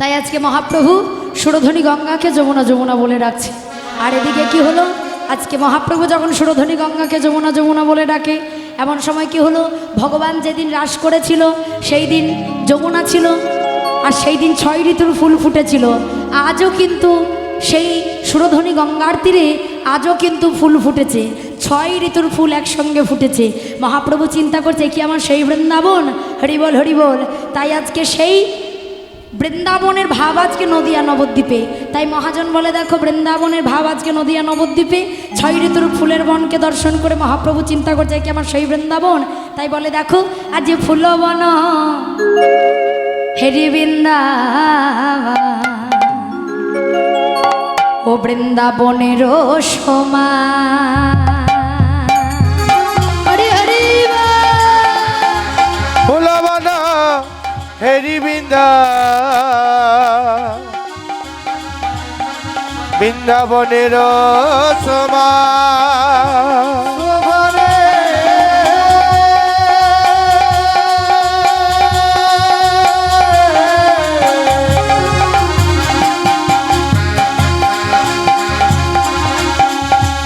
তাই আজকে মহাপ্রভু সুরধ্বনি গঙ্গাকে যমুনা যমুনা বলে ডাকছে। আর এদিকে কি হলো, আজকে মহাপ্রভু যখন সুরধ্বনি গঙ্গাকে যমুনা যমুনা বলে ডাকে, এমন সময় কি হলো, ভগবান যেদিন রাস করেছিল সেই দিন যমুনা ছিল, আর সেই দিন 6 ঋতুর ফুল ফুটেছিল। আজও কিন্তু সেই সুরধ্বনি গঙ্গার তীরে আজও কিন্তু ফুল ফুটেছে, 6 ঋতুর ফুল একসঙ্গে ফুটেছে। মহাপ্রভু চিন্তা করছে কি আমার সেই বৃন্দাবন, হরিবল হরিবল। তাই আজকে সেই বৃন্দাবনের ভাব আজকে নদিয়া নবদ্বীপে। তাই মহাজন বলে দেখো বৃন্দাবনের ভাব আজকে নদিয়া নবদ্বীপে। 6 ঋতুর ফুলের বনকে দর্শন করে মহাপ্রভু চিন্তা করছে কি আমার সেই বৃন্দাবন। তাই বলে দেখো আজ যে ফুলবন হেরি বৃন্দাবন, ও বৃন্দাবনের সমা হরি হরি ফুলবন হেরি বৃন্দাবনের সমা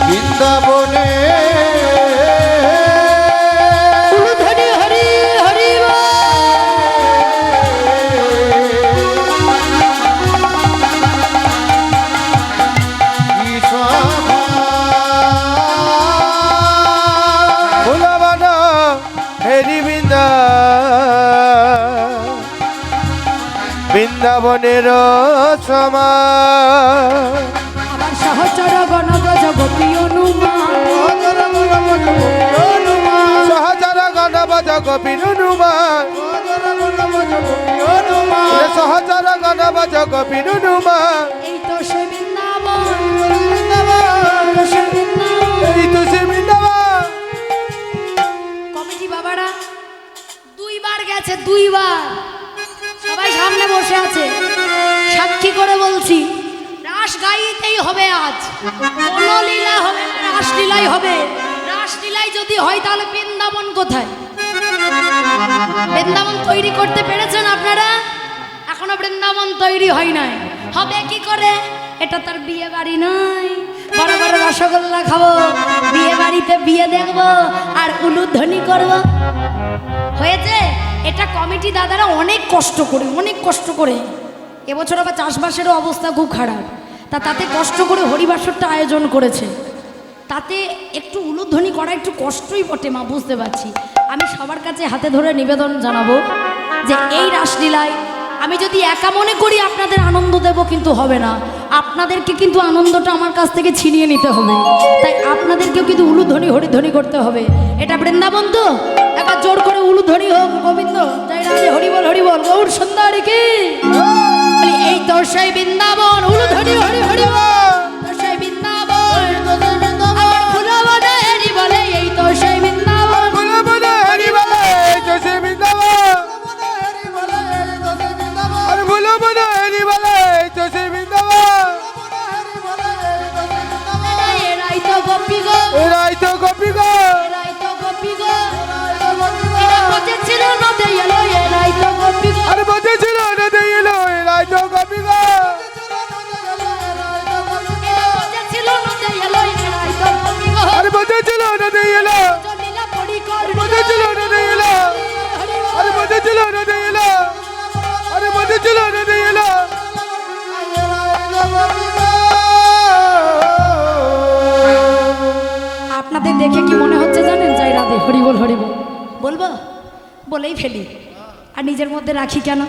বৃন্দাবনে হরি হরি হরি ফুলবন হেরি বৃন্দাবনের সমা আমার সহচর গণব্রজ গোপী অনুমান, সহচর গণবজ গোপীর হনুমান, সহচর গণবজ গোপীর হনুমান, এই তো সে বৃন্দাবন, তো সে বৃন্দাবন। এই তো সে বৃন্দাবন। কমিটি বাবারা 2 বার গেছে, 2 বার সবাই সামনে বসে আছে, সাক্ষী করে বলছি রাস গাইতেই হবে। আজ কোনো লীলা হবে না, রাসলীলাই হবে। রাসলীলাই যদি হয় তাহলে বৃন্দাবন কোথায়? বৃন্দাবন তৈরি করতে পেরেছেন আপনারা? এখনো বৃন্দাবন তৈরি হয় নাই, হবে কি করে? এটা তার বিয়ে বাড়ি নয়, বড় বড় রসগোল্লা খাবো, বিয়ে বাড়িতে বিয়ে দেখবো আর উলুধ্বনি করবো। হয়েছে? এটা কমিটি দাদারা অনেক কষ্ট করে এবছর আবার চাষবাসেরও অবস্থা খুব খারাপ, তাতে কষ্ট করে হরিবাসরটা আয়োজন করেছে। তাতে একটু উলুধ্বনি করা একটু কষ্টই বটে মা, বুঝতে পারছি। আমি সবার কাছে হাতে ধরে নিবেদন জানাবো যে এই রাসলীলায় আমি যদি একা মনে করি আপনাদের আনন্দ দেব, কিন্তু হবে না। আপনাদেরকে কিন্তু আনন্দটা আমার কাছ থেকে ছিনিয়ে নিতে হবে। তাই আপনাদেরকেও কিন্তু উলুধ্বনি হরিধ্বনি করতে হবে। এটা বৃন্দাবন তো, একবার জোর করে উলুধ্বনি হোক। গোবিন্দ জয় রাধে, হরিবল হরিবল, গৌর সুন্দরী কি। বলি এই তো সেই বৃন্দাবন, উলুধ্বনি হরি হরিবল, তো সেই বৃন্দাবন। আমার ফুলবনে হেরি বলে এই তো সেই বৃন্দাবন, ফুলবন হেরি বলে এই তো সে বৃন্দাবন, আর ফুলবন হেরি বলে এই তো সে বৃন্দাবন। এরাই তো গোপী গো, এরাই তো গোপী গো, এরাই তো গোপী গো। এরা বসেছিল নদে এলো, এরাই তো গোপী গো। আর বসেছিল নদী এলো, এরাই তো গোপী গো। এরা বসেছিল নদে এলো, এরাই তো গোপী গো। আর বসেছিল নদী এলো, লীলা পরিকর বসেছিল নদী এলো, আর বসেছিল নদী এলো, আর বসেছিল নদী এলো। আপনাদের দেখে কি মনে হচ্ছে জানেন? জয় রাধে, হরিবল হরিবল বলবো, বলেই ফেলি আর নিজের মধ্যে রাখি কেন।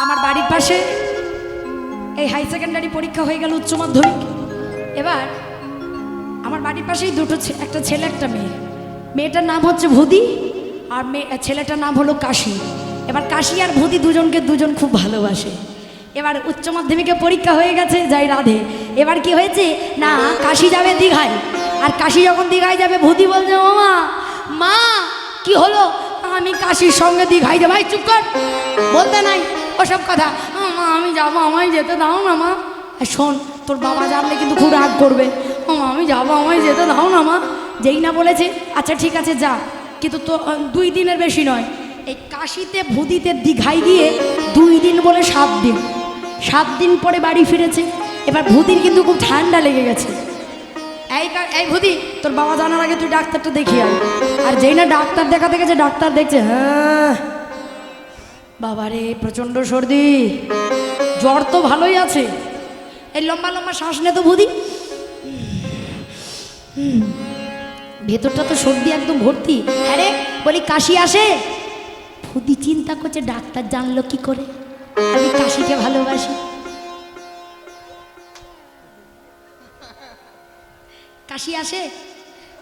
আমার বাড়ির পাশে এই হাই সেকেন্ডারি পরীক্ষা হয়ে গেল, উচ্চ মাধ্যমিক। এবার আমার বাড়ির পাশেই একটা ছেলে একটা মেয়ে। মেয়েটার নাম হচ্ছে ভুদি আর ছেলেটার নাম হলো কাশি। এবার কাশি আর ভুদি দুজন খুব ভালোবাসে। এবার উচ্চ মাধ্যমিকে পরীক্ষা হয়ে গেছে, জয় রাধে। এবার কি হয়েছে না, কাশি যাবে দীঘায়, আর কাশি যখন দীঘায় যাবে ভুদি বলছে মামা মা কি হলো, আমি কাশির সঙ্গে দীঘায় যাবো। ভাই চুপ কর, বলতে নাই ওসব কথা। মা আমি যাবো, আমায় যেতে দাও না মা। শোন, তোর বাবা জানলে কিন্তু খুব রাগ করবে। মা আমি যাবো, আমায় যেতে দাও না মা। যেই না বলেছে আচ্ছা ঠিক আছে যা, কিন্তু তো 2 দিনের বেশি নয়। এই কাশিতে ভুদিতে দীঘায় গিয়ে 2 দিন বলে 7 দিন। 7 দিন পরে বাড়ি ফিরেছে। এবার ভূতির কিন্তু খুব ঠান্ডা লেগে গেছে। এই ভূতি, তোর বাবা জানার আগে তুই ডাক্তারটা দেখিয়ে আয়। আর যেই না ডাক্তার দেখাতে গেছে, ডাক্তার দেখছে, হ্যাঁ বাবারে প্রচণ্ড সর্দি, জ্বর তো ভালোই আছে, এই লম্বা লম্বা শ্বাস নে তো ভূতি, ভেতরটা তো সর্দি একদম ভর্তি। আরে বলি কাশি আসে? ভূতি চিন্তা করছে ডাক্তার জানলো কি করে, আমি কাশিকে ভালোবাসি। কাশি আসে?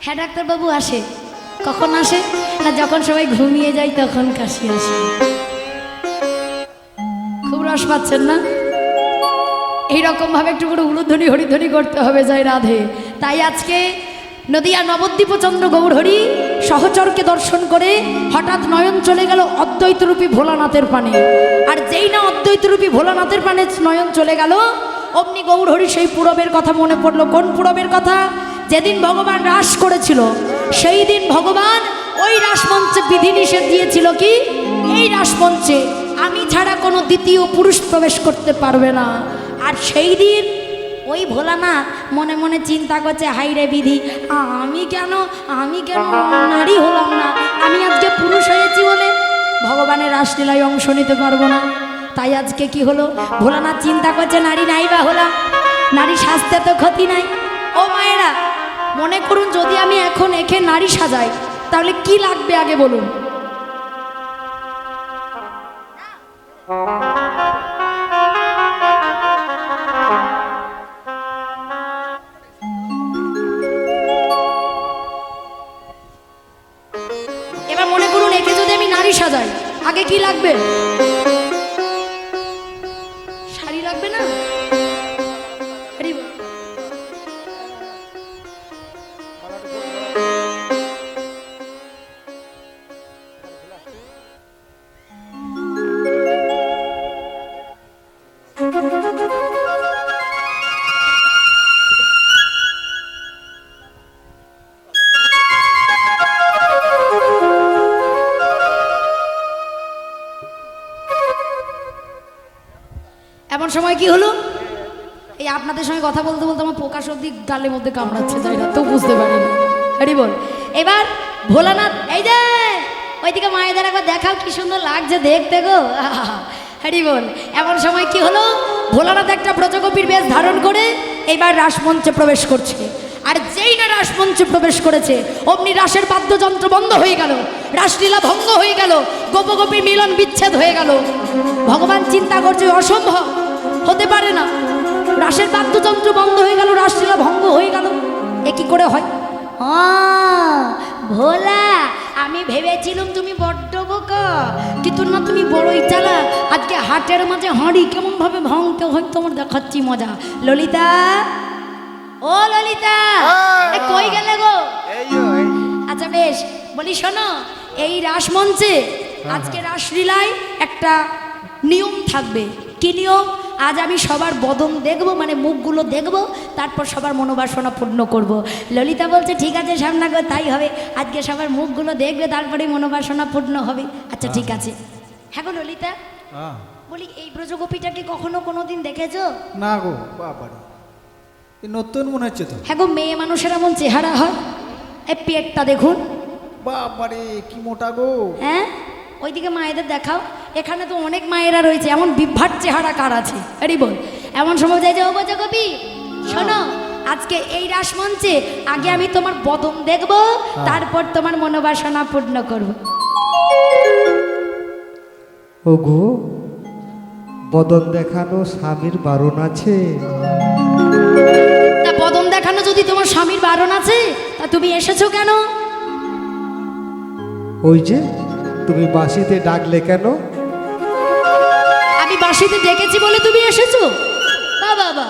হ্যাঁ ডাক্তারবাবু আসে। কখন আসে? না যখন সবাই ঘুমিয়ে যায় তখন কাশি আসে। খুব রস পাচ্ছেন না? এইরকম ভাবে একটু করে উলুধ্বনি হরিধ্বনি করতে হবে, জয় রাধে। তাই আজকে নদিয়া নবদ্বীপচন্দ্র গৌরহরি সহচরকে দর্শন করে হঠাৎ নয়ন চলে গেল অদ্বৈতরূপী ভোলানাথের পানে। আর যেই না অদ্বৈতরূপী ভোলানাথের পানে নয়ন চলে গেল, অমনি গৌরহরি সেই পূরবের কথা মনে পড়লো। কোন পূরবের কথা? যেদিন ভগবান রাস করেছিল সেই দিন ভগবান ওই রাসমঞ্চে বিধিনিষেধ দিয়েছিল কি, এই রাসমঞ্চে আমি ছাড়া কোনো দ্বিতীয় পুরুষ প্রবেশ করতে পারবে না। আর সেই দিন ওই ভোলানাথ মনে মনে চিন্তা করছে, হাই রে বিধি, আমি কেন নারী হলাম না, আমি আজকে পুরুষ হয়েছি বলে ভগবানের রাসলীলায় অংশ নিতে পারবো না। তাই আজকে কি হলো, ভোলানাথ চিন্তা করছে নারী নাই বা হলাম, নারী সাজতে তো ক্ষতি নাই। ও মায়েরা মনে করুন যদি আমি এখন একে নারী সাজাই তাহলে কি লাগবে আগে বলুন? এবার মনে করুন একে যদি আমি নারী সাজাই আগে কি লাগবে? শাড়ি লাগবে না? এমন সময় কি হলো, এই আপনাদের সঙ্গে কথা বলতে বলতে আমার পোকা সর্দি গালের মধ্যে কামড়াচ্ছে, যাই না তো বুঝতে পারি না। হরি বল। এবার ভোলানাথ, এই যে ওইদিকে মায়েদের একবার দেখাও কি সুন্দর লাগছে দেখতে গো, হরি বল। এমন সময় কি হলো, ভোলানাথ একটা ব্রজগোপীর বেশ ধারণ করে এইবার রাসমঞ্চে প্রবেশ করছে। আর যেই না রাসমঞ্চে প্রবেশ করেছে অমনি রাসের বাদ্যযন্ত্র বন্ধ হয়ে গেল, রাসলীলা ভঙ্গ হয়ে গেল, গোপগোপী মিলন বিচ্ছেদ হয়ে গেল। ভগবান চিন্তা করছে অসম্ভব, হতে পারে না, রাসের বাদ্যযন্ত্র বন্ধ হয়ে গেল, রাসলীলা ভঙ্গ হয়ে গেল, এ কি করে হয়? ভোলা, আমি ভেবেছিলাম তুমি বড্ড বোকা, কিন্তু না তুমি বড়ই চালা। আজকে হাটের মাঝে হাঁড়ি কেমন ভাবে ভাঙতে হয় তোমার দেখাচ্ছি মজা। ললিতা, ও ললিতা, কই গেলে গো? আচ্ছা বেশ, বলি শোনো, এই রাসমঞ্চে আজকে রাসলীলায় একটা নিয়ম থাকবে। কি নিয়ম? আজ আমি সবার বদন দেখব, মানে মুখগুলো দেখব, তারপর সবার মনোবাসনা পূর্ণ করব। ললিতা বলছে ঠিক আছে শ্যামনগর, তাই হবে, আজকে সবার মুখগুলো দেখবে তারপরে মনোবাসনা পূর্ণ হবে। আচ্ছা ঠিক আছে। হ্যাঁ গো ললিতা, বলি এই ব্রজগোপীটাকে কখনো কোনোদিন দেখেছো? না গো বাবারে, নতুন মনে হচ্ছে তো। হ্যাঁ গো, মেয়ে মানুষের এমন চেহারা হয়, এই পেটটা দেখুন বাবারে কি মোটা গো। হ্যাঁ ওইদিকে মায়েদের দেখাও, এখানে তো অনেক মায়েরা রয়েছে, এমন বিভ্রাট চেহারা কার আছে? আরে বল। এমন সময় যায় যে ও ব্রজগোপী শোনো, আজকে এই রাসমঞ্চে আগে আমি তোমার বদন দেখব, তারপর তোমার মনোবাসনা পূর্ণ করব। ওগো, বদন দেখানো স্বামীর বারণ আছে? তা বদন দেখানো যদি তোমার স্বামীর বারণ আছে, তা তুমি এসেছো কেন? ওই যে তুমি বাঁশিতে ডাকলে কেন? আমি বাঁশিতে ডেকেছি বলে তুমি এসেছো? বাবা,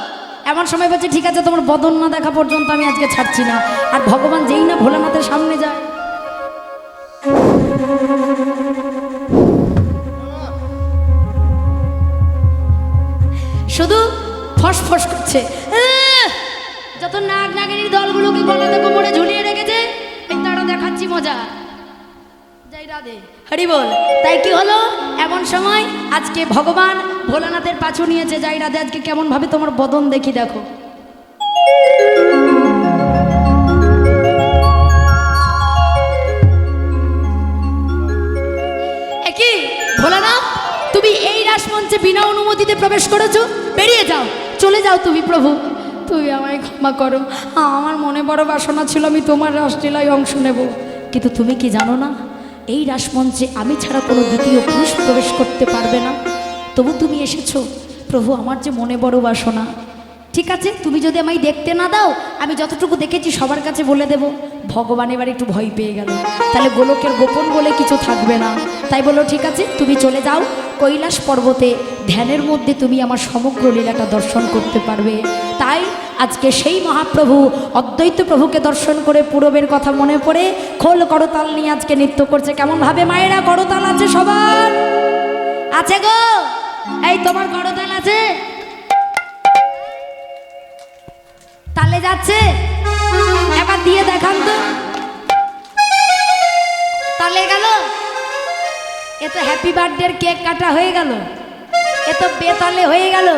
এমন সময় বলছে ঠিক আছে, তোমার বদন না দেখা পর্যন্ত আমি আজকে ছাড়ছি না। আর ভগবান যেই না ভোলানাথের সামনে যায়, শুধু ফসফস করছে। যত নাগ নাগিনীর দলগুলোকে গলাতে কোমরে ঝুলিয়ে রেখেছে, এই তারা দেখাচ্ছি মজা। জয় রাধে, হরি বল। তাই কি হলো, এমন সময় আজকে ভগবান ভোলানাথের পাশে বাছু নিয়েছে, যাই রাধে আজকে কেমন ভাবে তোমার বদন দেখি দেখো। কি ভোলা না, তুমি এই রাসমঞ্চে বিনা অনুমতিতে প্রবেশ করেছো? বেরিয়ে যাও, চলে যাও তুমি। প্রভু তুমি আমায় ক্ষমা করো, আমার মনে বড় বাসনা ছিল আমি তোমার রাসলীলায় অংশ নেব, কিন্তু তুমি কি জানো না এই রাসমঞ্চে আমি ছাড়া কোনো দ্বিতীয় পুরুষ প্রবেশ করতে পারবে না। তবু তুমি এসেছো। প্রভু আমার যে মনে বড় বাসনা, ঠিক আছে তুমি যদি আমায় দেখতে না দাও, আমি যতটুকু দেখেছি সবার কাছে বলে দেব। ভগবান এবার একটু ভয় পেয়ে গেল, তাহলে গোলকের গোপন বলে কিছু থাকবে না। তাই বলো ঠিক আছে তুমি চলে যাও, কৈলাস পর্বতে ধ্যানের মধ্যে তুমি আমার সমগ্র লীলাটা দর্শন করতে পারবে। তাই আজকে সেই মহাপ্রভু অদ্বৈত প্রভুকে দর্শন করে পূরবের কথা মনে পড়ে খোল করতাল নিয়ে আজকে নৃত্য করছে। কেমন ভাবে মায়েরা করতাল আছে সবার? আছে গো, এই তোমার করতাল আছে? তালে যাচ্ছে, এবার দিয়ে দেখান তো। তালে গেল, এ তো হ্যাপি বার্থডের কেক কাটা হয়ে গেল, এ তো বেতালে হয়ে গেল।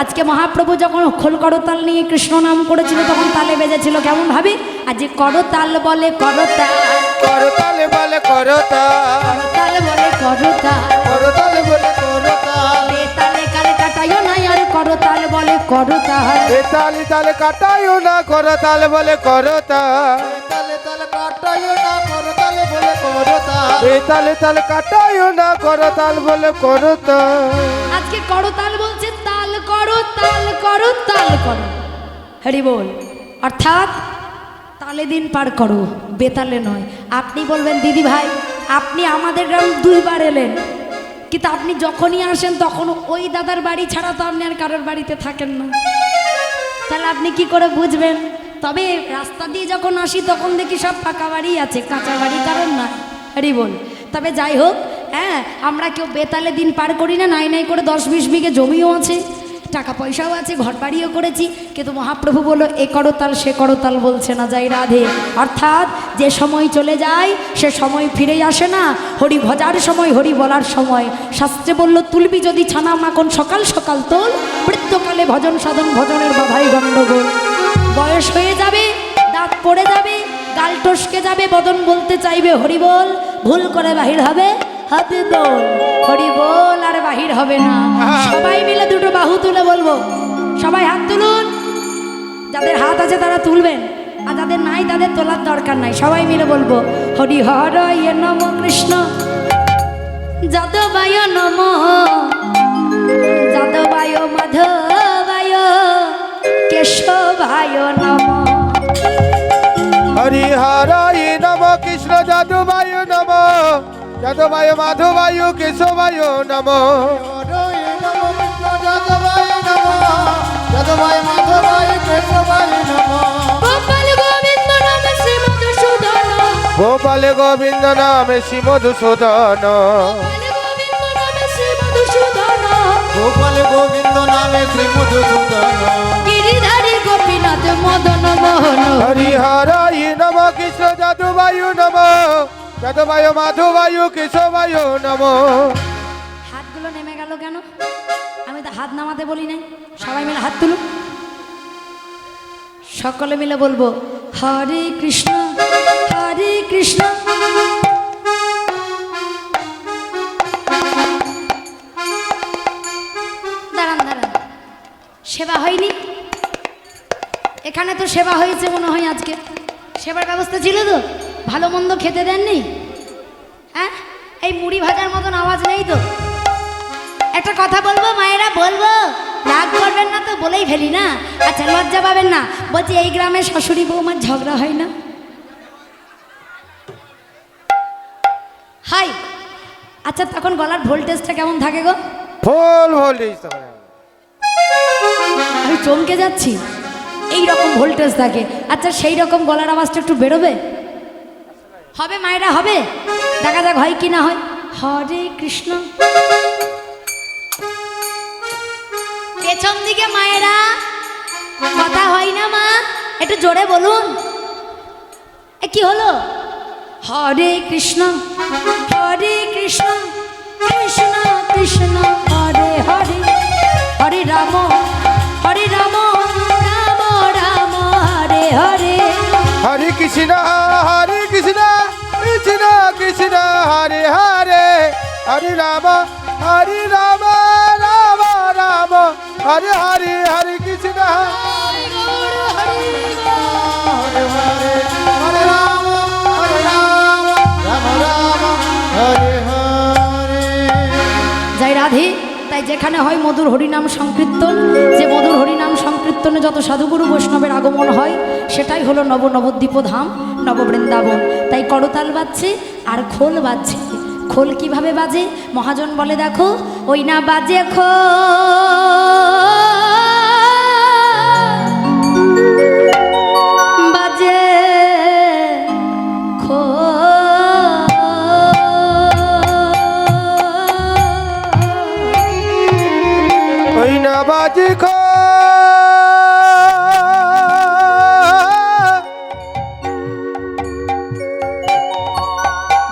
আজকে মহাপ্রভু যখন খোল করতাল নিয়ে কৃষ্ণ নাম করেছিল তখন তালে বেজেছিল কেমন ভাবে? আজ করতাল বলে করতাল, করতাল বলে করতাল, করতাল বলে করতাল, করতাল বলে করতাল, বেতালে কালে কাটাইও নাই আর করতাল বলে করতাল। বেতালি তালে কাটায়ও না, করতাল বলে করতাল, তালে তালে কাটায়ও না করতাল বলে করতাল। বেতালে তালে কাটায়ও না, করতাল বলে করতাল। আজকে করতাল বলছে তাল করো, তাল করো, তাল করো, হরি বল। অর্থাৎ তালে দিন পার করো, বেতালে নয়। আপনি বলবেন দিদি ভাই আপনি আমাদের গ্রাম 2 বার এলেন, কিন্তু আপনি যখনই আসেন তখন ওই দাদার বাড়ি ছাড়া তো আপনি আর কারোর বাড়িতে থাকেন না, তাহলে আপনি কি করে বুঝবেন? তবে রাস্তা দিয়ে যখন আসি তখন দেখি সব ফাঁকা বাড়ি আছে, কাঁচা বাড়ি কারণ না, হরি বল। তবে যাই হোক, হ্যাঁ আমরা কেউ বেতালে দিন পার করি না। নাই নাই করে 10-20 বিঘে জমিও আছে, টাকা পয়সাও আছে, ঘর বাড়িও করেছি, কিন্তু মহাপ্রভু বলল এ করতাল সে করতাল বলছে না, যাই রাধে। অর্থাৎ যে সময় চলে যায় সে সময় ফিরেই আসে না। হরি ভজার সময়, হরি বলার সময়। শাস্ত্রে বলল তুলবি যদি ছানা মাখন সকাল সকাল তোল, মৃত্যুকালে ভজন সাধন ভজনের বাধাই গণ্ডগোল। বয়স হয়ে যাবে, দাঁত পড়ে যাবে, গাল টসকে যাবে, বদন বলতে চাইবে হরি বল, ভুল করে বাহির হবে হাতে দোল, হরি বল আর বাহির হবে না। সবাই মিলে দুটো বাহু তুলে বলবো, সবাই হাত তুলুন, যাদের হাত আছে তারা তুলবেন, আর যাদের নাই তাদের তোলার দরকার নাই। সবাই মিলে বলবো হরি হরয় নম কৃষ্ণ যাদবায় নম, যাদবায় মাধবায় কেশবায় নম। হরি হরায় নম কৃষ্ণ যাদবায় নম, যাদবায় মাধবায় কেশবায় নম। হরয়ে নম কৃষ্ণ যাদবায় নম, যাদবায় মাধবায় কেশবায় নম। গোপাল গোবিন্দ নাম শ্রী মধুসূদন, গোপাল গোবিন্দ নামে শ্রী মধুসূদন, গোবিন্দ নামে শ্রী মধুসূদন, গোপাল গোবিন্দ নামে শ্রী মধুসূদন। গিরিধারী গোপীনাথ মদন মোহন। হরি হরায় নম কৃষ্ণ যাদবায় নম, যাদবায় মাধবায় কেশবায় নম। হাতগুলো নেমে গেল কেন? আমি তো হাত নামাতে বলি নাই। সবাই মিলে হাত তুলুন, সকলে মিলে বলবো হরে কৃষ্ণ হরে কৃষ্ণ। দাঁড়ান দাঁড়ান, সেবা হয়নি? এখানে তো সেবা হয়েছে মনে হয়। আজকে সেবার ব্যবস্থা ছিল তো? ভালো মন্দ খেতে দেননি? হ্যাঁ, এই মুড়ি ভাজার মতন আওয়াজ নেই তো? একটা কথা বলবো মায়েরা, বলবো, রাগ করবেন না তো? বলেই ফেলি না, আচ্ছা লজ্জা পাবেন না। বলছি এই গ্রামে শাশুড়ি বৌমার ঝগড়া হয় না? হাই, আচ্ছা তখন গলার ভোল্টেজটা কেমন থাকে গো? ফুল ভোল্টেজ তখন। আমি চমকে যাচ্ছি, এই রকম ভোল্টেজ থাকে। আচ্ছা সেই রকম গলার আওয়াজটা একটু বেরোবে? হবে মায়েরা, হবে? দেখা যাক হয় কি না হয়। হরে কৃষ্ণ। পেছন দিকে মায়েরা কথা হয় না মা? একটু জোরে বলুন। এ কি হলো? হরে কৃষ্ণ কৃষ্ণ কৃষ্ণ হরে হরে, হরে কৃষ্ণ হরে কৃষ্ণ কৃষ্ণ কৃষ্ণ হরে হরে হরে রাম রাম রাম হরে হরে হরে কৃষ্ণ হরি গৌর হরি হরে হরে হরে রাম রাম রাম হরে হরে। জয় রাধে। তাই যেখানে হয় মধুর হরিনাম সংকীর্তন, যে মধুর হরিনাম সংকীর্তনে যত সাধুগুরু বৈষ্ণবের আগমন হয় সেটাই হলো নবদ্বীপ ধাম, নববৃন্দাবন। তাই করতাল বাজছে আর খোল বাজছে। খোল কিভাবে বাজে? মহাজন বলে দেখো, ওই না বাজে খোল, বাজে খোল। ওই না বাজে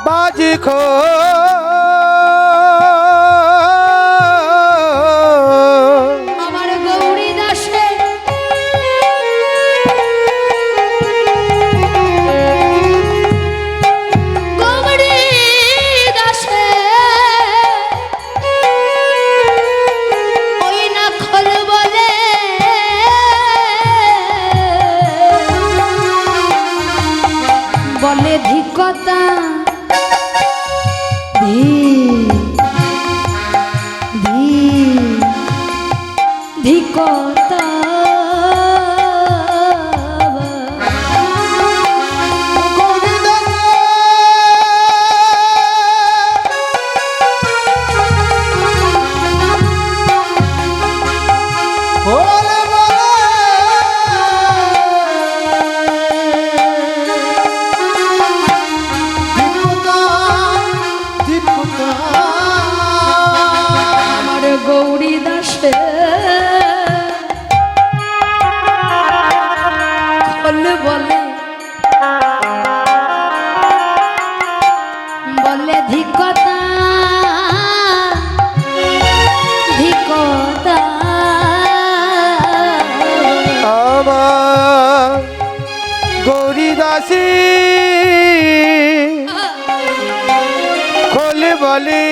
বাজে আমার গৌরী দাসে গৌরী দাসে ওই না খোল বলে বলে ধিকতা ধিকতা আমার গৌরী দাসে খোল বলে বলে ধিকতা ধিকতা। আমার গৌরী দাসী খোলে বলে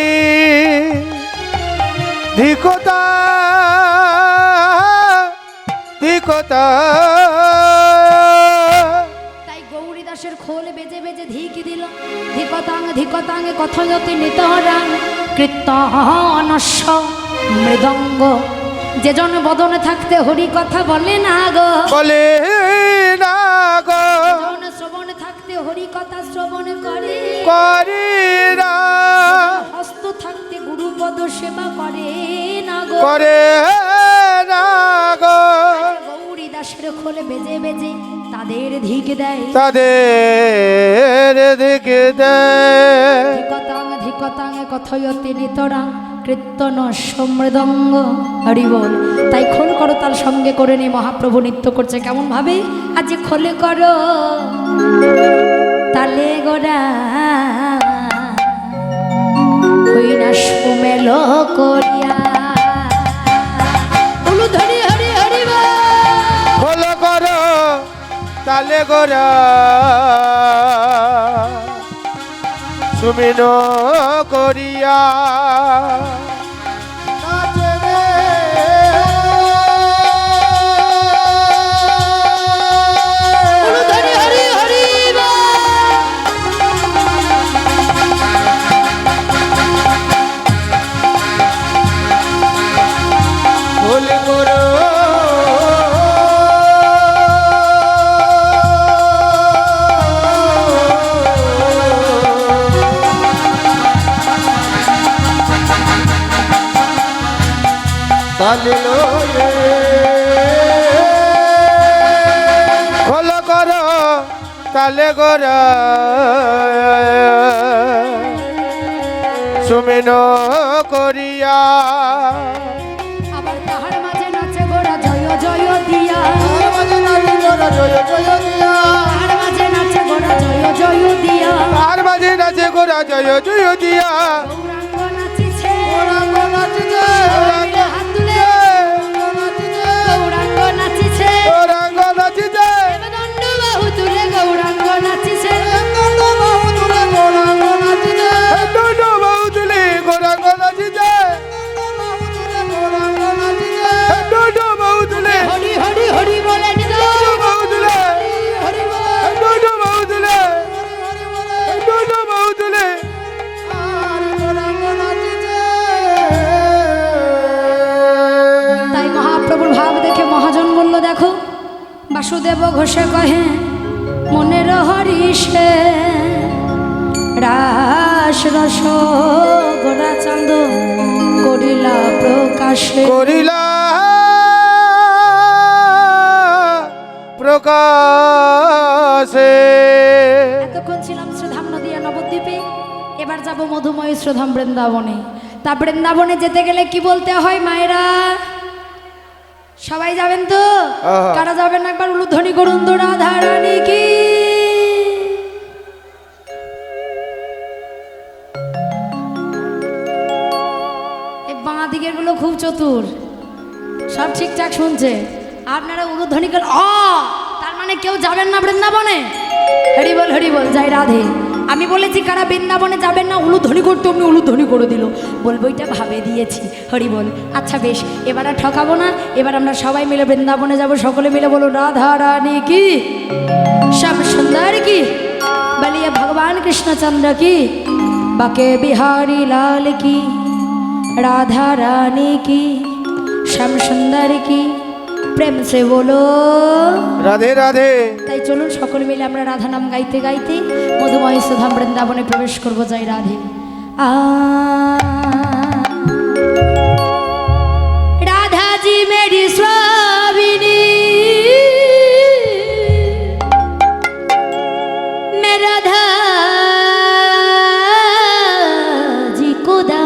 ধিকতা ধিকতা। তাই গৌরী দাসের খোল বেজে বেজে ধিকি দিল। ধিকতাঙ্গে কথয়তি নিতরাং কীর্তনস্য মৃদঙ্গ। যেজন বদনে থাকতে হরি কথা বলে না গো, বলে না গো যেজন শ্রবণে থাকতে হরি কথা শ্রবণ করে, করি না হস্ত থাকতে গুরুপদ সেবা করে না গো, করে না গো গৌরী দাসের খোলে বেজে বেজে তাদের ধিক দেয়। তাদের দিকে দেয় ধিকতাঙ্গে কথয়তি নিতরাং কীর্তন সমৃদঙ্গ হরি বল। তাই খোল করো তার সঙ্গে করে নিয়ে মহাপ্রভু নৃত্য করছে কেমন ভাবে? আজ খোলে করো তালে গোরা হই না সুমেল করিয়া হলুদ হরি হরি হরি বল। খোল করো তালে গোরা সুমিন করিয়া নাচে রে হলুদ হরি হরি হরি বল। খোল করো তালে লয়ে খোল করো তালে গোরা সুমিন করিয়া আবার তাহার মাঝে নাচে গোরা জয় জয় দিয়া, তার মাঝে নাচে গোরা জয় জয় দিয়া তাহার মাঝে নাচে গোরা জয় জয় দিয়া, আর মাঝে নাচে গোরা জয় জয় দিয়া গৌরাঙ্গ নাচিছে গৌরাঙ্গ নাচিছে মিলে হাত তুলে, গৌরাঙ্গ নাচিছে গৌরাঙ্গ নাচিছে দণ্ড বাহু তুলে, গৌরাঙ্গ বলবো দেখো, বাসুদেব ঘোষে কহে মনের হরিষে রাস রস গোরা চাঁদ করিলা প্রকাশে। করিলা প্রকাশে। এতক্ষণ ছিলাম শ্রীধাম নদিয়া নবদ্বীপে, এবার যাব মধুময় শ্রীধাম বৃন্দাবনে। তা বৃন্দাবনে যেতে গেলে কি বলতে হয় মায়েরা? সবাই যাবেন তো? আহা। কারা যাবেন একবার উলুধ্বনি করুন তো, রাধা রানী কি। এই বাঁ দিকের গুলো খুব চতুর, সব ঠিকঠাক শুনছে। আপনারা উলুধ্বনি করেন, তার মানে কেউ যাবেন না বৃন্দাবনে? হরি বল জয় রাধে। আমি বলেছি কারা বৃন্দাবনে যাবেন না উলুধ্বনি করতে, অমনি উলুধ্বনি করে দিল। বলবো এটা ভাবে দিয়েছি। হরি বল। আচ্ছা বেশ, এবার আর ঠকাবো না, এবার আমরা সবাই মিলে বৃন্দাবনে যাব। সকলে মিলে বলুন রাধা রানী কি, শ্যাম সুন্দর কি, বলিয়ে ভগবান কৃষ্ণচন্দ্র কি, বাকে বিহাरी लाल की, राधा रानी की, श्याम सुंदर की, প্রেম সে বলো রাধে রাধে। তাই চলুন সকলে মিলে আমরা রাধা নাম গাইতে গাইতে মধুময় সুধাম বৃন্দাবনে প্রবেশ করবো। যাই রাধে। রাধা জি মেরি स्वामिनी, मैं राधा जी को दा,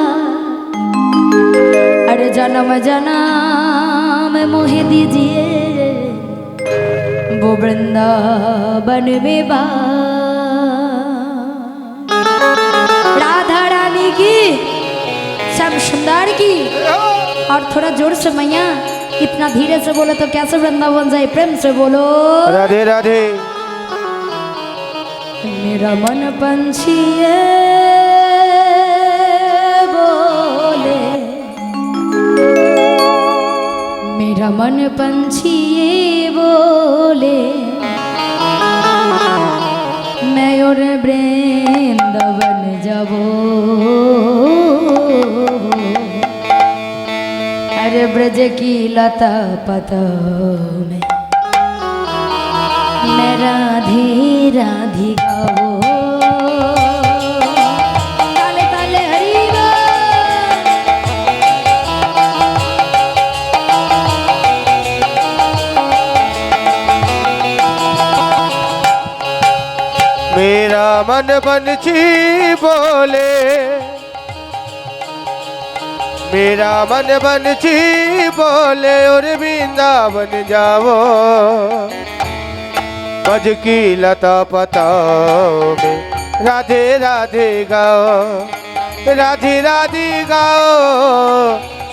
अरे जन्म जन्म मोहे दीजिए वो वृंदावन में बा। राधा रानी की, श्याम सुंदर की। और थोड़ा जोर से मैया, इतना धीरे से बोले तो कैसे वृंदावन जाए? प्रेम से बोलो রাধে রাধে। मेरा मन पंछी है बोले, मेरा मन पंछी ये बोले, मैं और वृंदावन जाबो, अरे ब्रज की लता पता में मैं राधे राधिका हो। ताले ताले हरि बोल। मेरा मन पंछी बोले, मेरा मन पंछी बोले और वृंदावन जाओ, बज की लता पताओ में राधे राधे गाओ, राधे राधे गाओ,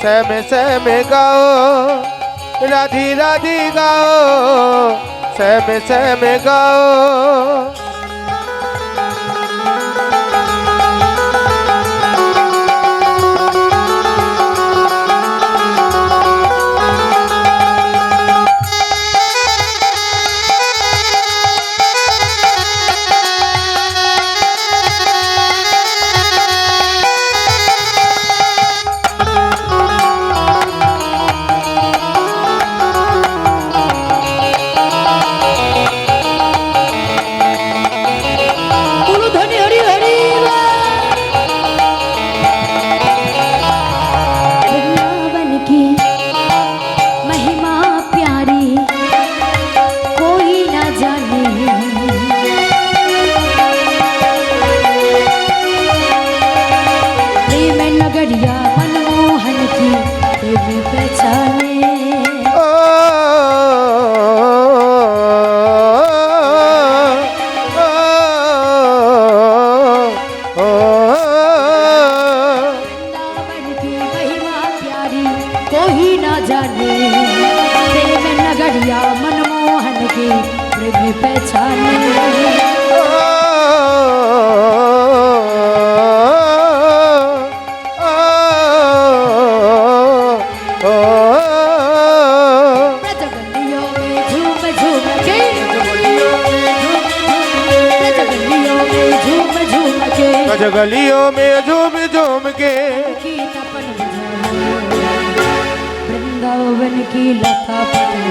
श्याम गाओ, राधे राधे गाओ, श्याम गाओ। गलियों में झूम झूम के वृंदावन बन की लता पटे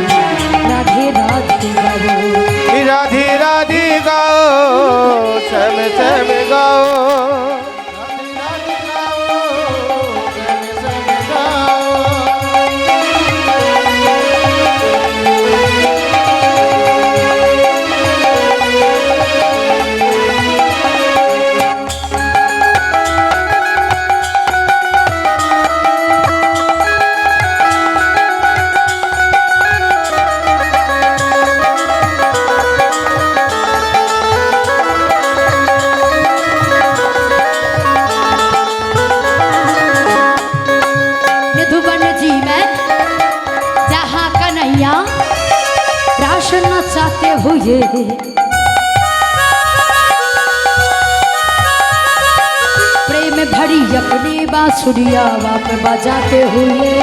राधे राधे गाओ राधे राधे गाओ श्याम श्याम गाओ मधुबन जी में जहाँ कन्हैया रास नचाते हुए प्रेम भरी अपनी बांसुरिया बाप बजाते हुए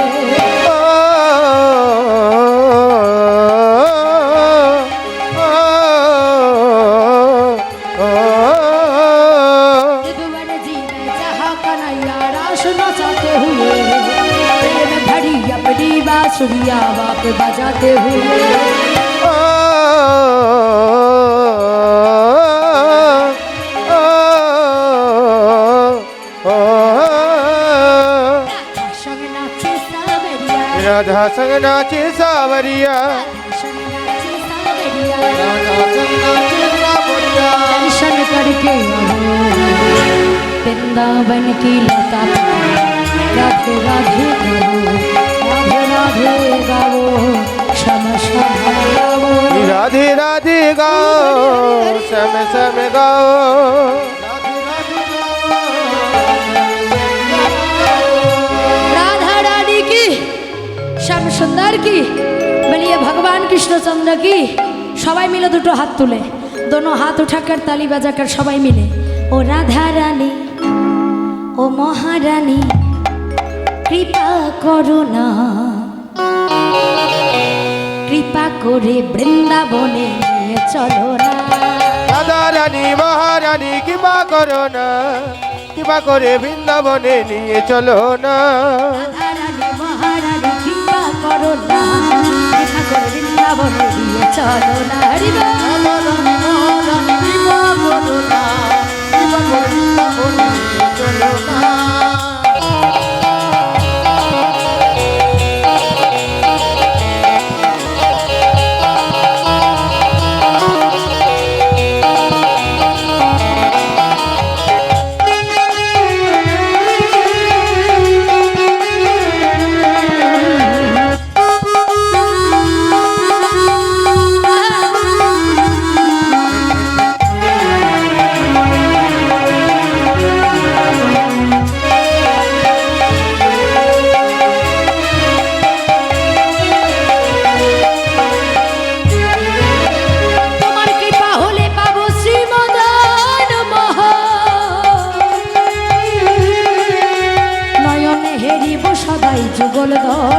मधुबन जी में जहाँ कन्हैया रास नचाते हुए प्रेम भरी अपनी बांसुरिया बाप बजाते हुए संग नाचे सावरिया राधा संग नाचे सावरिया संग नाचे सावरिया दर्शन करके आओ वृंदावन की लता राधे राधे गाओ राधे राधे गाओ श्याम श्याम गाओ राधे राधे गाओ श्याम श्याम गाओ राधा रानी की श्याम सुंदर की बोलिए भगवान कृष्णचंद्र की सबाई मिले दुटो हाथ तुले दोनों हाथ उठाकर ताली बजाकर सबाई मिले ओ राधा रानी ओ महारानी कृपा करो ना कृपा करे বৃন্দাবনে নিয়ে চলো না রাধা রানী মহারানী কৃপা করো না কৃপা করে বৃন্দাবনে নিয়ে চলো না রাধা রানী মহারানী কৃপা করো না কৃপা করে বৃন্দাবনে নিয়ে চলো না হরি বল। তোমার কৃপা হলে পাবো শ্রীমদন মোহন নয়নে হেরিব সদাই যুগল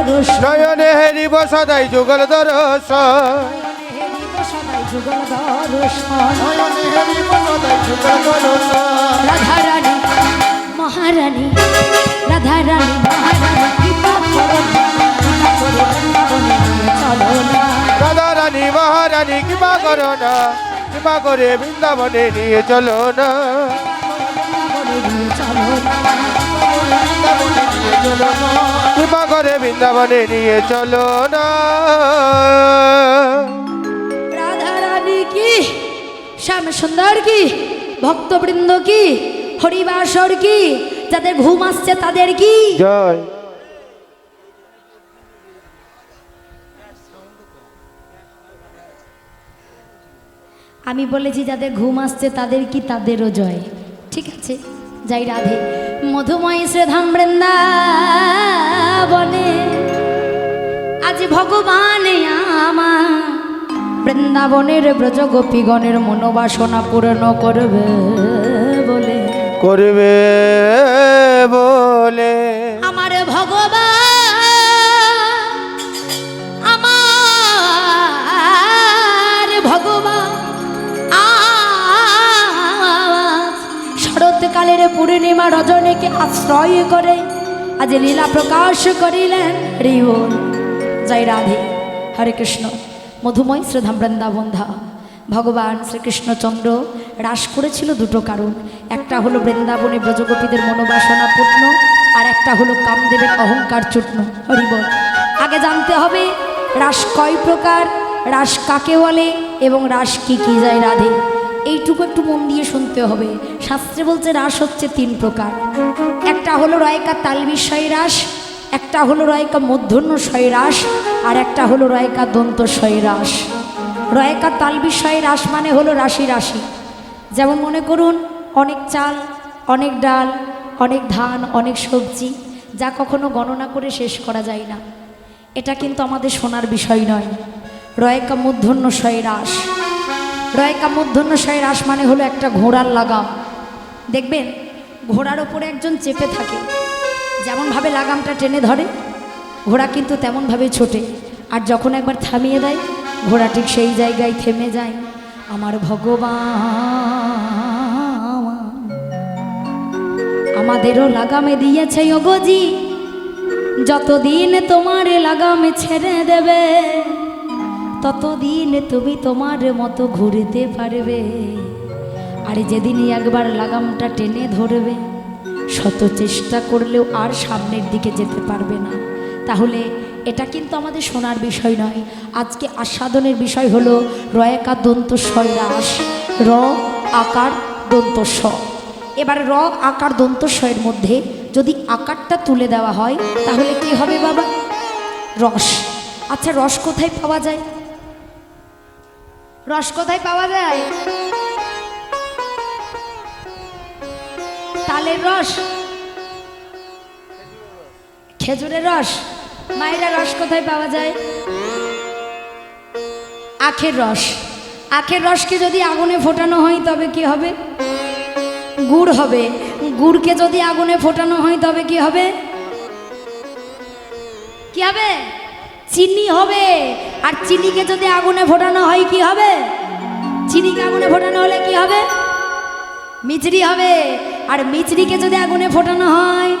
দর্শন নয়নে হেরিব সদাই যুগল দর্শন হেরিব সদাই যুগল দর্শন রাধা রানী মহারানী রাধা রানী মহারানী কৃপা করো না, কৃপা করে বৃন্দাবনে নিয়ে চলো না রাধা রানী মহারানী কৃপা করো না কৃপা করে বৃন্দাবনে নিয়ে চলো না বৃন্দাবনে নিয়ে চলো না কৃপা করে বৃন্দাবনে নিয়ে চলো না রাধা রানী কি শ্যাম সুন্দর কি ভক্তবৃন্দ কি হরিবাসর কি যাদের ঘুম আসছে তাদের কি জয় আমি বলেছি যাদের ঘুম আসছে তাদের কি তাদেরও জয় ঠিক আছে যাই রাধে মধুময় শ্রীধাম বৃন্দাবনে আজ ভগবান আমার বৃন্দাবনের ব্রজ গোপীগণের মনোবাসনা পূর্ণ করবে বলে করবে বলে আমার ভগবান আমার ভগবান শরৎকালের পূর্ণিমা রজনীকে আশ্রয় করে আজ লীলা প্রকাশ করিলেন হরি বল জয় রাধে। হরে কৃষ্ণ। মধুময় শ্রীধাম বৃন্দাবন ধাম। ভগবান শ্রীকৃষ্ণচন্দ্র রাস করেছিল দুটো কারণ, একটা হলো বৃন্দাবনে ব্রজগোপীদের মনোবাসনা পূর্ণ, আর একটা হলো কামদেবের অহংকার চূর্ণ। হরিবল। আগে জানতে হবে রাস কয় প্রকার, রাস কাকে বলে এবং রাস কি কি। যায় রাধে। এইটুকু একটু মন দিয়ে শুনতে হবে। শাস্ত্রে বলছে রাস হচ্ছে 3 প্রকার। একটা হলো রয়কা তালবিষয় রাস, একটা হলো রয়কা মূর্ধন্যশয় রাস, আর একটা হলো রয়কা দন্তস্বয় রাস। রয়কা তালবিষয় রাস মানে হলো রাশি রাশি। যেমন মনে করুন অনেক চাল, অনেক ডাল, অনেক ধান, অনেক সবজি, যা কখনো গণনা করে শেষ করা যায় না। এটা কিন্তু আমাদের শোনার বিষয় নয়। রয়কা মূর্ধন্যশয় রাস। রয়কা মূর্ধন্যশয় রাস মানে হলো একটা ঘোড়ার লাগাম। দেখবেন ঘোড়ার ওপরে একজন চেপে থাকে, যেমনভাবে লাগামটা টেনে ধরে ঘোড়া কিন্তু তেমনভাবে ছোটে, আর যখন একবার থামিয়ে দেয় ঘোড়া ঠিক সেই জায়গায় থেমে যায়। আমার ভগবান আমাদেরও লাগামে দিয়েছে ওগোজি, যতদিন তোমার লাগামে ছেড়ে দেবে ততদিন তুমি তোমার মতো ঘুরতে পারবে। আর যেদিনই একবার লাগামটা টেনে ধরবে শত চেষ্টা করলেও আর সামনের দিকে যেতে পারবে না। তাহলে এটা কিন্তু আমাদের শোনার বিষয় নয়, আজকে আস্বাদনের বিষয় হলো রয়কা দন্তস্বয় রাস। র আকার দন্তস্ব। এবার র আকার দন্তস্বয়ের মধ্যে যদি আকারটা তুলে দেওয়া হয় তাহলে কি হবে বাবা? রস। আচ্ছা রস কোথায় পাওয়া যায়? রস কোথায় পাওয়া যায়? তালের রস, খেজুরের রস। মায়েরা রস কোথায় পাওয়া যায়? আখের রস। আখের রসকে যদি আগুনে ফোটানো হয় তবে কি হবে? গুড় হবে। গুড়কে যদি আগুনে ফোটানো হয় তবে কি হবে? কি হবে? চিনি হবে। আর চিনিকে যদি আগুনে ফোটানো হয় কি হবে? চিনিকে আগুনে ফোটানো হলে কি হবে? মিচড়ি হবে। আর মিচড়িকে যদি আগুনে ফোটানো হয়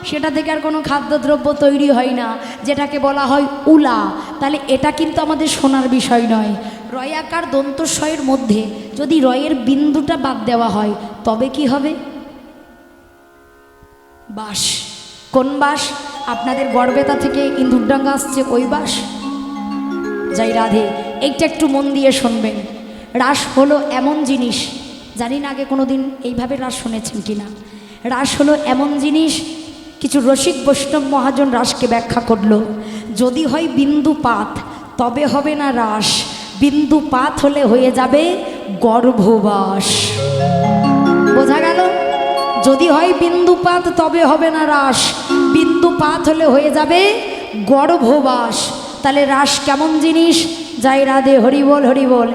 সেটা থেকে আর কোনো খাদ্যদ্রব্য তৈরি হয় না, যেটাকে বলা হয় উলা। তাহলে এটা কিন্তু আমাদের শোনার বিষয় নয়। রয়াকার দন্তস্বয়ের মধ্যে যদি রয়ের বিন্দুটা বাদ দেওয়া হয় তবে কি হবে? বাস। কোন বাস? আপনাদের গড়বেতা থেকে ইন্দুরডাঙ্গা আসছে ওই বাস। যাই রাধে। এইটা একটু মন দিয়ে শুনবেন। রাস হলো এমন জিনিস, জানি না আগে কোনো দিন এইভাবে রাস শুনেছেন কিনা। রাস হলো এমন জিনিস, কিছু রসিক বৈষ্ণব মহাজন রাসকে ব্যাখ্যা করলো, যদি হয় বিন্দুপাত তবে হবে না রাস, বিন্দুপাত হলে হয়ে যাবে গর্ভবাস। বোঝা গেল? যদি হয় বিন্দুপাত তবে হবে না রাস, বিন্দুপাত হলে হয়ে যাবে গর্ভবাস। তাহলে রাস কেমন জিনিস? যাই রাধে। হরিবল হরিবল।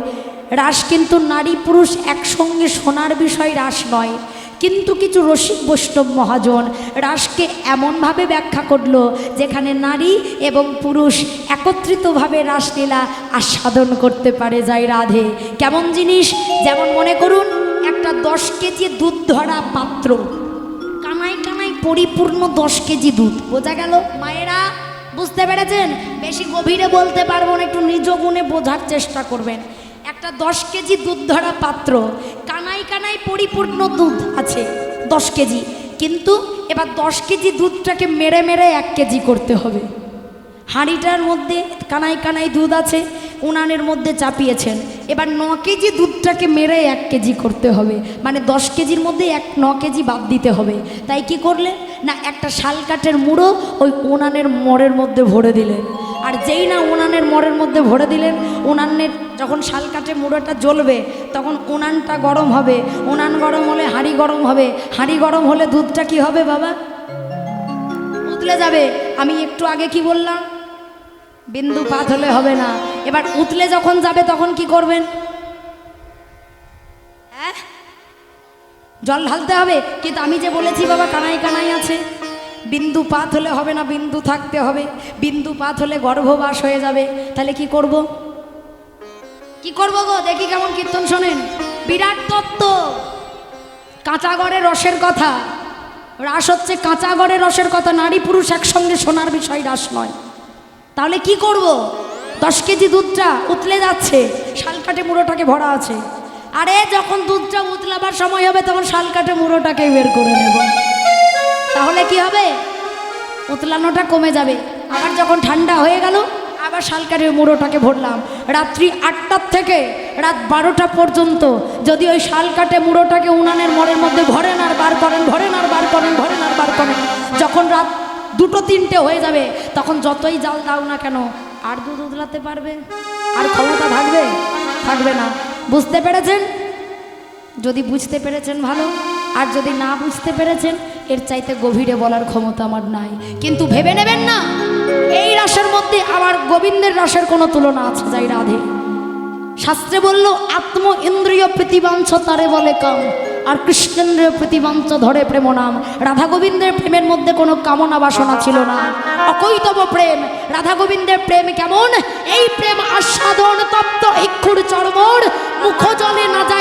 রাস কিন্তু নারী পুরুষ একসঙ্গে শোনার বিষয় রাস নয়, কিন্তু কিছু রসিক বৈষ্ণব মহাজন রাসকে এমনভাবে ব্যাখ্যা করলো যেখানে নারী এবং পুরুষ একত্রিতভাবে রাসলীলা আস্বাদন করতে পারে। যাই রাধে। কেমন জিনিস? যেমন মনে করুন একটা 10 কেজি দুধ ধরা পাত্র, কানায় কানায় পরিপূর্ণ 10 কেজি দুধ। বোঝা গেল মায়েরা? বুঝতে পেরেছেন? বেশি গভীরে বলতে পারবো না, একটু নিজ গুণে বোঝার চেষ্টা করবেন। একটা 10 কেজি দুধ ধরা পাত্র, কানায় কানায় পরিপূর্ণ দুধ আছে 10 কেজি, কিন্তু এবার 10 কেজি দুধটাকে মেরে মেরে 1 কেজি করতে হবে। হাঁড়িটার মধ্যে কানায় কানায় দুধ আছে, উনানের মধ্যে চাপিয়েছেন, এবার 9 কেজি দুধটাকে মেরে 1 কেজি করতে হবে, মানে 10 কেজির মধ্যে 9 কেজি বাদ দিতে হবে। তাই কি করলেন না, একটা শালকাঠের মুড়ো ওই উনানের মোড়ের মধ্যে ভরে দিলেন। আর যেই না উনানের মোড়ের মধ্যে ভরে দিলেন, উনানের যখন শালকাঠে মুড়োটা জ্বলবে তখন উনানটা গরম হবে, উনান গরম হলে হাঁড়ি গরম হবে, হাঁড়ি গরম হলে দুধটা কি হবে বাবা? উতলে যাবে। আমি একটু আগে কি বললাম? বিন্দুপাত হলে হবে না। এবার উতলে যখন যাবে তখন কি করবেন? হ্যাঁ, জল ঢালতে হবে। কিন্তু আমি যে বলেছি বাবা কানাই কানাই আছে, বিন্দুপাত হলে হবে না, বিন্দু থাকতে হবে। বিন্দুপাত হলে গর্ভবাস হয়ে যাবে। তাহলে কি করব? কি করব গো? দেখি কেমন কীর্তন শোনেন। বিরাট তত্ত্ব। কাঁচা গড়ে রসের কথা। রাস হচ্ছে কাঁচা গড়ে রসের কথা। নারী পুরুষ একসঙ্গে শোনার বিষয় রাস নয়। তাহলে কি করব? 10 কেজি দুধটা উতলে যাচ্ছে, শালকাঠে মুড়োটাকে ভরা আছে। আরে যখন দুধটা উতলাবার সময় হবে তখন শালকাঠে মুড়োটাকে বের করে নেব। তাহলে কি হবে? উতলানোটা কমে যাবে। আবার যখন ঠান্ডা হয়ে গেল আবার শালকাঠের মুড়োটাকে ভরলাম। রাত্রি 8টার থেকে রাত 12টা পর্যন্ত যদি ওই শালকাঠে মুড়োটাকে উনানের মরের মধ্যে ভরেন আর বার করেন, ভরেন আর বার করেন, ভরেন আর বার করেন, যখন রাত 2-3টে হয়ে যাবে তখন যতই জাল দাও না কেন আর দুধ উতলাতে পারবে? আর ক্ষমতা থাকবে? থাকবে না। বুঝতে পেরেছেন? যদি বুঝতে পেরেছেন ভালো, আর যদি না বুঝতে পেরেছেন এর চাইতে গভীরে বলার ক্ষমতা আমার নাই। কিন্তু ভেবে নেবেন না এই রাসের মধ্যে আবার গোবিন্দের রাসের কোনো তুলনা আছে যাই রাধে। শাস্ত্রে বলল আত্ম ইন্দ্রিয় প্রতিবাঞ্ছ তারে বলে কাম, আর কৃষ্ণেন্দ্রীয় প্রতিবাঞ্ছ ধরে প্রেম নাম। রাধা গোবিন্দের প্রেমের মধ্যে কোনো কামনা বাসনা ছিল না, অকৈতব প্রেম। রাধা গোবিন্দের প্রেম কেমন? এই প্রেম আস্বাদন তপ্ত ইক্ষুর চর্মর মুখ জলে না যায়